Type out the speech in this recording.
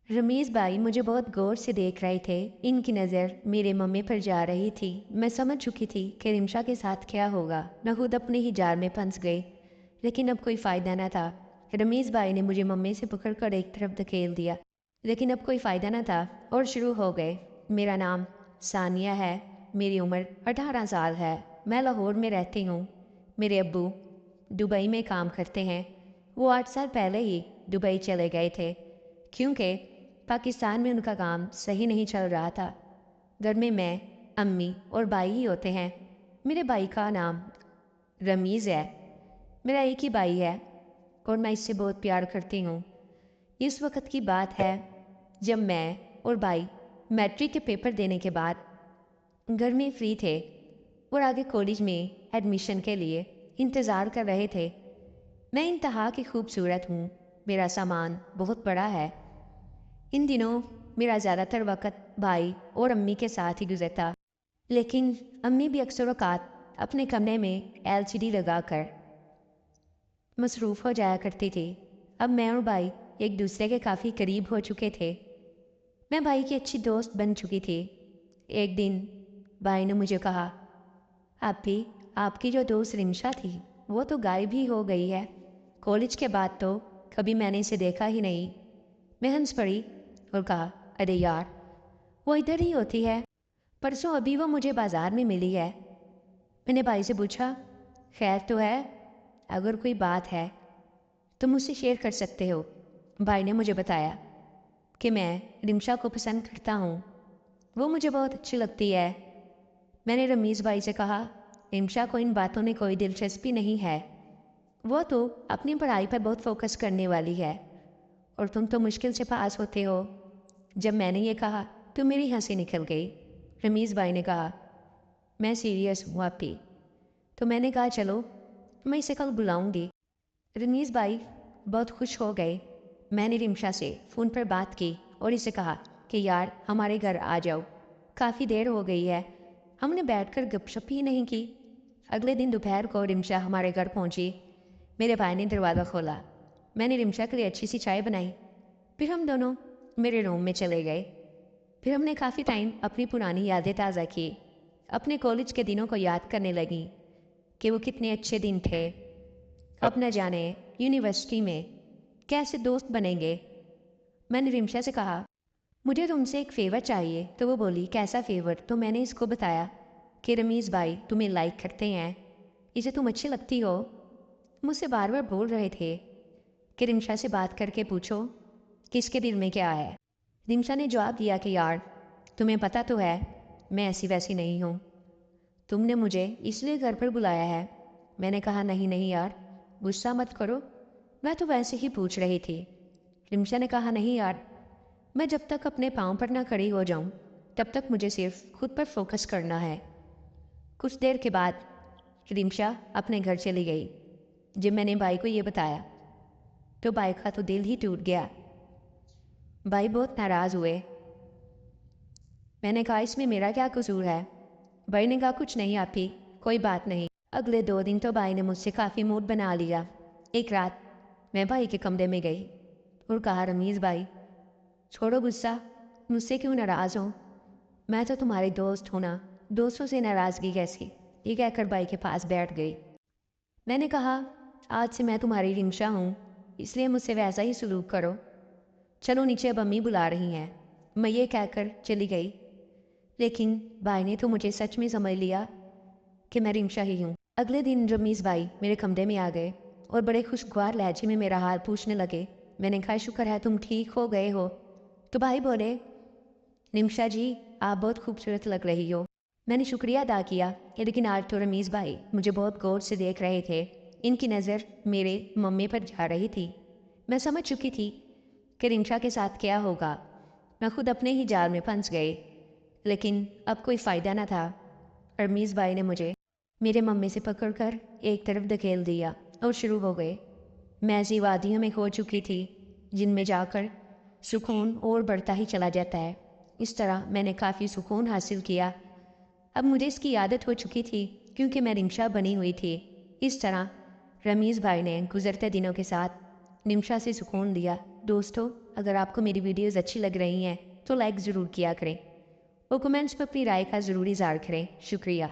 रमीज़ भाई मुझे बहुत गौर से देख रहे थे। इनकी नज़र मेरे मम्मी पर जा रही थी। मैं समझ चुकी थी कि रिमशा के साथ क्या होगा। मैं खुद अपने ही जाल में फंस गई, लेकिन अब कोई फ़ायदा न था। रमीज़ भाई ने मुझे मम्मी से पकड़कर एक तरफ धकेल दिया, लेकिन अब कोई फ़ायदा न था और शुरू हो गए। मेरा नाम सानिया है। मेरी उम्र 18 साल है। मैं लाहौर में रहती हूँ। मेरे अब्बू दुबई में काम करते हैं। वो 8 साल पहले ही दुबई चले गए थे, क्योंकि पाकिस्तान में उनका काम सही नहीं चल रहा था। घर में मैं, अम्मी और भाई ही होते हैं। मेरे भाई का नाम रमीज़ है। मेरा एक ही भाई है और मैं इससे बहुत प्यार करती हूँ। इस वक्त की बात है जब मैं और भाई मैट्रिक के पेपर देने के बाद घर में फ्री थे और आगे कॉलेज में एडमिशन के लिए इंतज़ार कर रहे थे। मैं इंतहा की खूबसूरत हूँ। मेरा सामान बहुत बड़ा है। इन दिनों मेरा ज़्यादातर वक्त भाई और अम्मी के साथ ही गुजरता, लेकिन अम्मी भी अक्सर औक़ात अपने कमरे में एलसीडी लगाकर मसरूफ़ हो जाया करती थी। अब मैं और भाई एक दूसरे के काफ़ी करीब हो चुके थे। मैं भाई की अच्छी दोस्त बन चुकी थी। एक दिन भाई ने मुझे कहा, "आपी, आपकी जो दोस्त रिमशा थी वो तो गायब ही हो गई है। कॉलेज के बाद तो कभी मैंने इसे देखा ही नहीं।" मैं हंस पड़ी और कहा, "अरे यार, वो इधर ही होती है। परसों अभी वो मुझे बाजार में मिली है।" मैंने भाई से पूछा, "खैर तो है? अगर कोई बात है तो मुझसे शेयर कर सकते हो।" भाई ने मुझे बताया कि मैं रिमशा को पसंद करता हूँ। वो मुझे बहुत अच्छी लगती है। मैंने रमीज़ भाई से कहा, "रिमशा को इन बातों में कोई दिलचस्पी नहीं है। वो तो अपनी पढ़ाई पर बहुत फोकस करने वाली है और तुम तो मुश्किल से पास होते हो।" जब मैंने ये कहा तो मेरी हंसी निकल गई। रमीज़ भाई ने कहा, "मैं सीरियस हूँ आपी।" तो मैंने कहा, "चलो, मैं इसे कल बुलाऊंगी।" रमीज़ भाई बहुत खुश हो गए। मैंने रिमशा से फ़ोन पर बात की और इसे कहा कि यार हमारे घर आ जाओ, काफ़ी देर हो गई है। हमने बैठकर गपशप ही नहीं की। अगले दिन दोपहर को रिमशा हमारे घर पहुंची। मेरे भाई ने दरवाज़ा खोला। मैंने रिमशा के लिए अच्छी सी चाय बनाई। फिर हम दोनों मेरे रूम में चले गए। फिर हमने काफ़ी टाइम अपनी पुरानी यादें ताज़ा की। अपने कॉलेज के दिनों को याद करने लगी कि वो कितने अच्छे दिन थे। अब न जाने यूनिवर्सिटी में कैसे दोस्त बनेंगे। मैंने रिमशा से कहा, "मुझे तुमसे एक फ़ेवर चाहिए।" तो वो बोली, "कैसा फ़ेवर?" तो मैंने इसको बताया कि रमीज़ भाई तुम्हें लाइक करते हैं, इसे तुम अच्छी लगती हो। मुझसे बार बार बोल रहे थे कि रिमशा से बात करके पूछो कि इसके दिल में क्या है। रिमशा ने जवाब दिया कि यार तुम्हें पता तो है मैं ऐसी वैसी नहीं हूँ। तुमने मुझे इसलिए घर पर बुलाया है। मैंने कहा, "नहीं नहीं यार, गुस्सा मत करो, मैं तो वैसे ही पूछ रही थी।" रिमशा ने कहा, "नहीं यार, मैं जब तक अपने पाँव पर ना खड़ी हो जाऊं तब तक मुझे सिर्फ खुद पर फोकस करना है।" कुछ देर के बाद रिमशा अपने घर चली गई। जब मैंने भाई को ये बताया तो भाई का तो दिल ही टूट गया। भाई बहुत नाराज़ हुए। मैंने कहा, "इसमें मेरा क्या कसूर है?" भाई ने कहा, "कुछ नहीं आपी, कोई बात नहीं।" अगले 2 दिन तो भाई ने मुझसे काफ़ी मूड बना लिया। एक रात मैं भाई के कमरे में गई और कहा, "रमीज़ भाई, छोड़ो गुस्सा, मुझसे क्यों नाराज़ हो? मैं तो तुम्हारी दोस्त हूँ ना, दोस्तों से नाराज़गी कैसी?" ये कहकर भाई के पास बैठ गई। मैंने कहा, "आज से मैं तुम्हारी रिमशा हूँ, इसलिए मुझसे वैसा ही सलूक करो। चलो नीचे, अब अम्मी बुला रही हैं।" मैं ये कहकर चली गई, लेकिन भाई ने तो मुझे सच में समझ लिया कि मैं रिमशा ही हूँ। अगले दिन रमीज़ भाई मेरे कमरे में आ गए और बड़े खुशगवार लहजे में मेरा हाल पूछने लगे। मैंने कहा, "शुक्र है तुम ठीक हो गए हो।" तो भाई बोले, "रिमशा जी, आप बहुत खूबसूरत लग रही हो।" मैंने शुक्रिया अदा किया, लेकिन आज तो रमीज़ भाई मुझे बहुत गौर से देख रहे थे। इनकी नज़र मेरे मम्मी पर जा रही थी। मैं समझ चुकी थी कि रिमशा के साथ क्या होगा। मैं खुद अपने ही जाल में फंस गई, लेकिन अब कोई फ़ायदा न था। रमीज़ भाई ने मुझे मेरे मम्मी से पकड़कर एक तरफ धकेल दिया और शुरू हो गए। मैं ऐसी वादियों में खो चुकी थी जिनमें जाकर सुकून और बढ़ता ही चला जाता है। इस तरह मैंने काफ़ी सुकून हासिल किया। अब मुझे इसकी आदत हो चुकी थी क्योंकि मैं रिमशा बनी हुई थी। इस तरह रमीज़ भाई ने गुज़रते दिनों के साथ रिमशा से सुकून लिया। दोस्तों, اگر آپ کو میری ویڈیوز اچھی لگ رہی ہیں تو لائک ضرور کیا کریں اور کمنٹس پر اپنی رائے کا ضرور اظہار کریں. شکریہ.